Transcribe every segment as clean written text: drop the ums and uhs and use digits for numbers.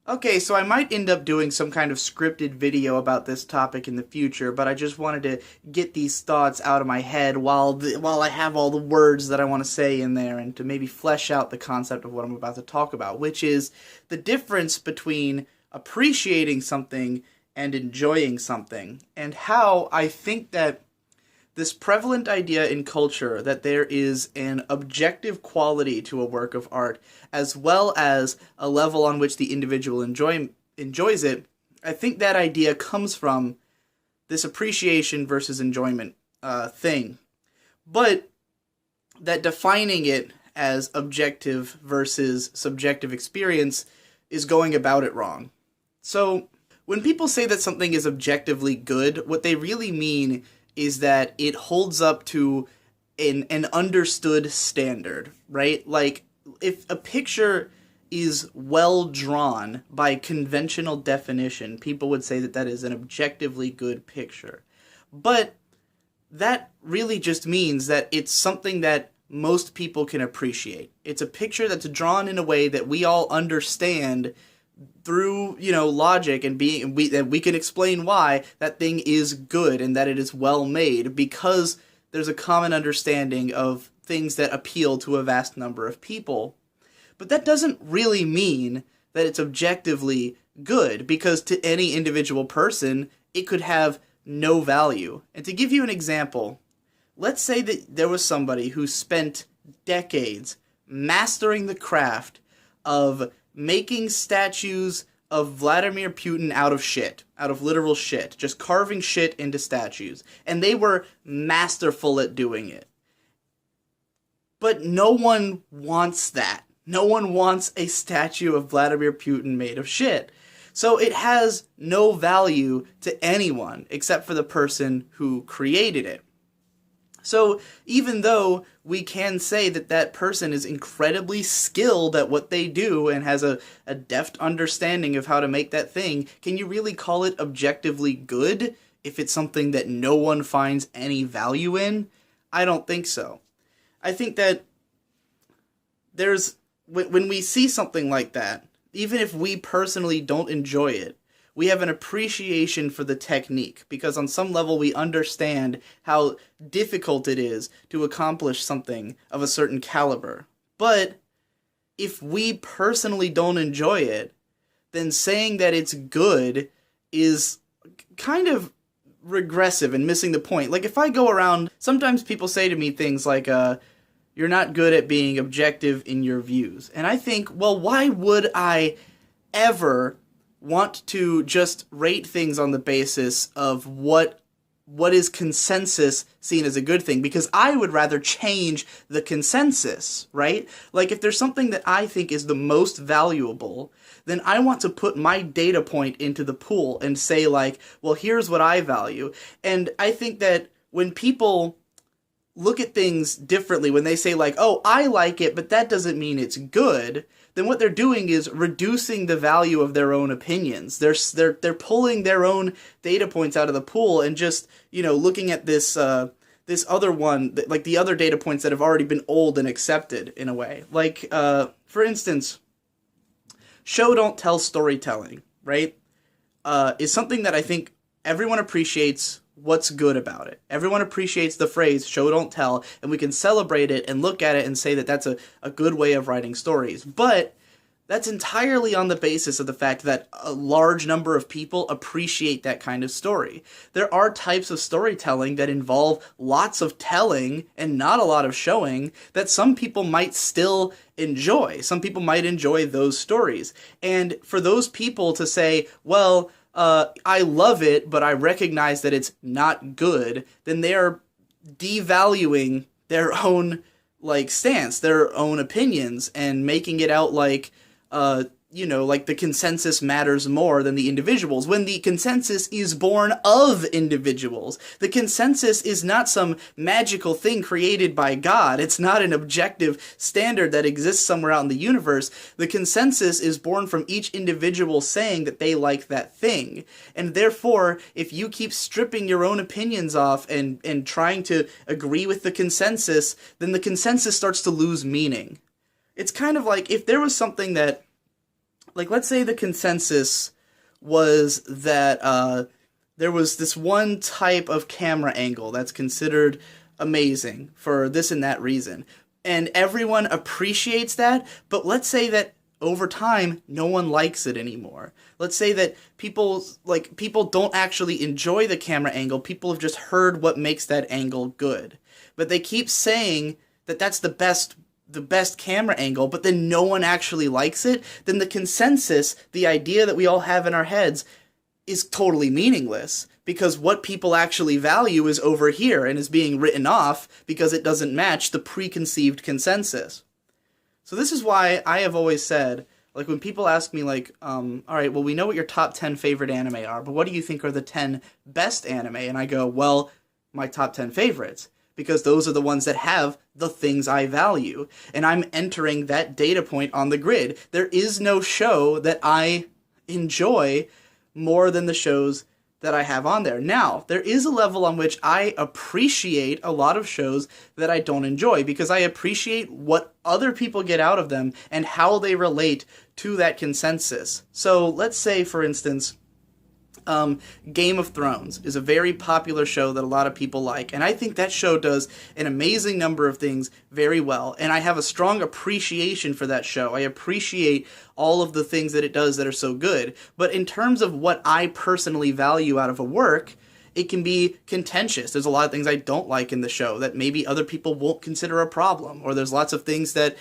Okay, so I might end up doing some kind of scripted video about this topic in the future, but I just wanted to get these thoughts out of my head while I have all the words that I want to say in there, and to maybe flesh out the concept of what I'm about to talk about, which is the difference between appreciating something and enjoying something, and how I think that this prevalent idea in culture that there is an objective quality to a work of art, as well as a level on which the individual enjoys it, I think that idea comes from this appreciation versus enjoyment thing. But that defining it as objective versus subjective experience is going about it wrong. So, when people say that something is objectively good, what they really mean is that it holds up to an understood standard, right? Like, if a picture is well drawn by conventional definition, people would say that that is an objectively good picture. But that really just means that it's something that most people can appreciate. It's a picture that's drawn in a way that we all understand through, logic, and we can explain why that thing is good and that it is well made, because there's a common understanding of things that appeal to a vast number of people. But that doesn't really mean that it's objectively good, because to any individual person, it could have no value. And to give you an example, let's say that there was somebody who spent decades mastering the craft of making statues of Vladimir Putin out of shit, out of literal shit, just carving shit into statues. And they were masterful at doing it. But no one wants that. No one wants a statue of Vladimir Putin made of shit. So it has no value to anyone except for the person who created it. So even though we can say that that person is incredibly skilled at what they do and has a deft understanding of how to make that thing, can you really call it objectively good if it's something that no one finds any value in? I don't think so. I think that when we see something like that, even if we personally don't enjoy it, we have an appreciation for the technique, because on some level we understand how difficult it is to accomplish something of a certain caliber. But if we personally don't enjoy it, then saying that it's good is kind of regressive and missing the point. Like, if I go around, sometimes people say to me things like, you're not good at being objective in your views. And I think, well, why would I ever want to just rate things on the basis of what is consensus seen as a good thing? Because I would rather change the consensus, right? Like, if there's something that I think is the most valuable, then I want to put my data point into the pool and say, like, well, here's what I value. And I think that when people look at things differently, when they say, like, oh, I like it, but that doesn't mean it's good, then what they're doing is reducing the value of their own opinions. They're pulling their own data points out of the pool and just, looking at this other one, like the other data points that have already been old and accepted in a way. Like, for instance, show don't tell storytelling, right? Is something that I think everyone appreciates what's good about it. Everyone appreciates the phrase show don't tell, and we can celebrate it and look at it and say that that's a good way of writing stories. But that's entirely on the basis of the fact that a large number of people appreciate that kind of story. There are types of storytelling that involve lots of telling and not a lot of showing that some people might still enjoy. Some people might enjoy those stories. And for those people to say, well, I love it, but I recognize that it's not good, then they are devaluing their own, stance, their own opinions, and making it out like, like the consensus matters more than the individuals, when the consensus is born of individuals. The consensus is not some magical thing created by God. It's not an objective standard that exists somewhere out in the universe. The consensus is born from each individual saying that they like that thing. And therefore, if you keep stripping your own opinions off and trying to agree with the consensus, then the consensus starts to lose meaning. It's kind of like if there was something that, Like, let's say the consensus was that there was this one type of camera angle that's considered amazing for this and that reason. And everyone appreciates that, but let's say that over time, no one likes it anymore. Let's say that people don't actually enjoy the camera angle. People have just heard what makes that angle good. But they keep saying that that's the best camera angle, but then no one actually likes it. Then the consensus, the idea that we all have in our heads, is totally meaningless, because what people actually value is over here and is being written off because it doesn't match the preconceived consensus. So this is why I have always said, like, when people ask me, like, all right, well, we know what your top 10 favorite anime are, but what do you think are the 10 best anime? And I go, well, my top 10 favorites, because those are the ones that have the things I value. And I'm entering that data point on the grid. There is no show that I enjoy more than the shows that I have on there. Now, there is a level on which I appreciate a lot of shows that I don't enjoy, because I appreciate what other people get out of them and how they relate to that consensus. So let's say, for instance, Game of Thrones is a very popular show that a lot of people like, and I think that show does an amazing number of things very well, and I have a strong appreciation for that show. I appreciate all of the things that it does that are so good, but in terms of what I personally value out of a work, it can be contentious. There's a lot of things I don't like in the show that maybe other people won't consider a problem, or there's lots of things that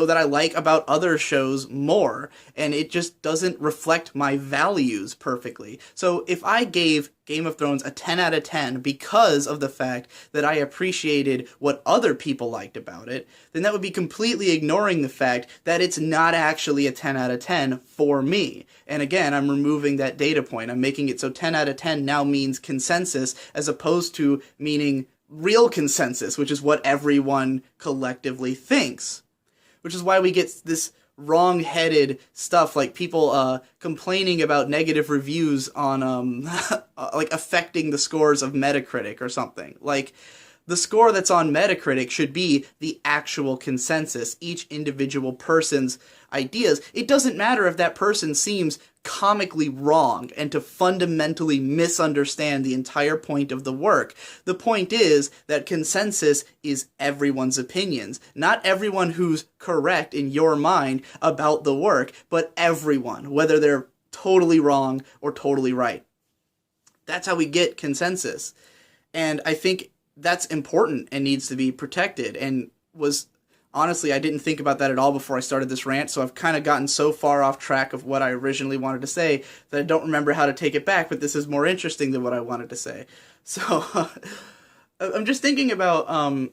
that I like about other shows more, and it just doesn't reflect my values perfectly. So if I gave Game of Thrones a 10 out of 10 because of the fact that I appreciated what other people liked about it, then that would be completely ignoring the fact that it's not actually a 10 out of 10 for me. And again, I'm removing that data point. I'm making it so 10 out of 10 now means consensus, as opposed to meaning real consensus, which is what everyone collectively thinks. Which is why we get this wrong-headed stuff, like people complaining about negative reviews on like affecting the scores of Metacritic or something. Like, the score that's on Metacritic should be the actual consensus, each individual person's ideas. It doesn't matter if that person seems comically wrong and to fundamentally misunderstand the entire point of the work. The point is that consensus is everyone's opinions. Not everyone who's correct in your mind about the work, but everyone, whether they're totally wrong or totally right. That's how we get consensus. And I think that's important and needs to be protected, and honestly, I didn't think about that at all before I started this rant, so I've kind of gotten so far off track of what I originally wanted to say that I don't remember how to take it back, but this is more interesting than what I wanted to say. So, I'm just thinking about, I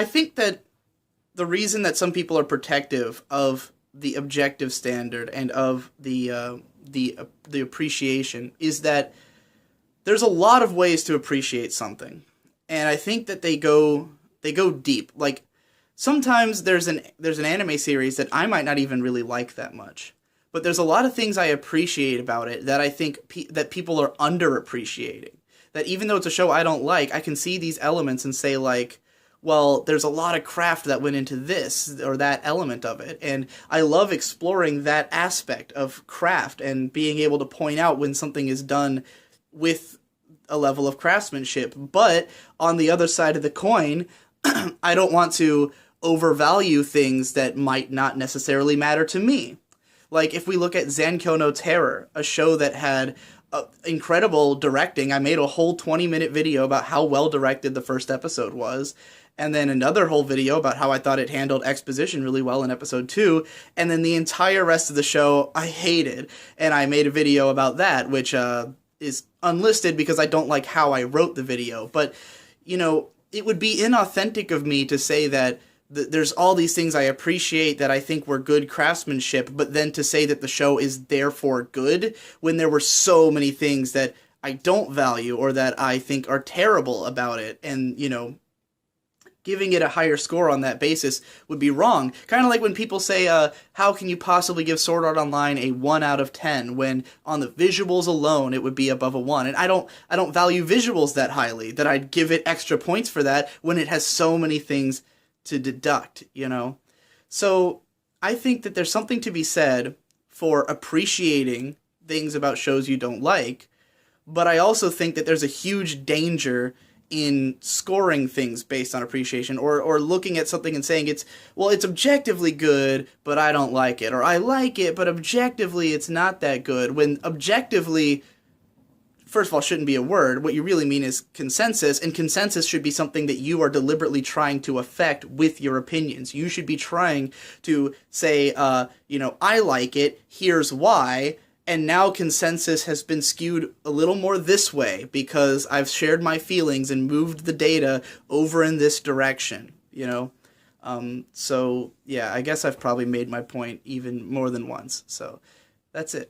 think that the reason that some people are protective of the objective standard and of the appreciation is that there's a lot of ways to appreciate something. And I think that they go deep. Like, sometimes there's an anime series that I might not even really like that much, but there's a lot of things I appreciate about it that I think that people are underappreciating. That even though it's a show I don't like, I can see these elements and say, like, well, there's a lot of craft that went into this or that element of it. And I love exploring that aspect of craft and being able to point out when something is done with a level of craftsmanship. But on the other side of the coin, I don't want to overvalue things that might not necessarily matter to me. Like, if we look at Zankyou no Terror, a show that had incredible directing. I made a whole 20-minute video about how well directed the first episode was, and then another whole video about how I thought it handled exposition really well in episode 2, and then the entire rest of the show I hated, and I made a video about that, which is unlisted because I don't like how I wrote the video. But, it would be inauthentic of me to say that there's all these things I appreciate that I think were good craftsmanship, but then to say that the show is therefore good when there were so many things that I don't value or that I think are terrible about it. And, giving it a higher score on that basis would be wrong. Kind of like when people say, how can you possibly give Sword Art Online a 1 out of 10 when on the visuals alone it would be above a 1. And I don't value visuals that highly that I'd give it extra points for that when it has so many things to deduct, you know? So I think that there's something to be said for appreciating things about shows you don't like, but I also think that there's a huge danger in scoring things based on appreciation, or looking at something and saying it's objectively good, but I don't like it, or I like it, but objectively it's not that good, when objectively, first of all, shouldn't be a word. What you really mean is consensus, and consensus should be something that you are deliberately trying to affect with your opinions. You should be trying to say, I like it, here's why, and now consensus has been skewed a little more this way because I've shared my feelings and moved the data over in this direction, you know? So, yeah, I guess I've probably made my point even more than once. So, that's it.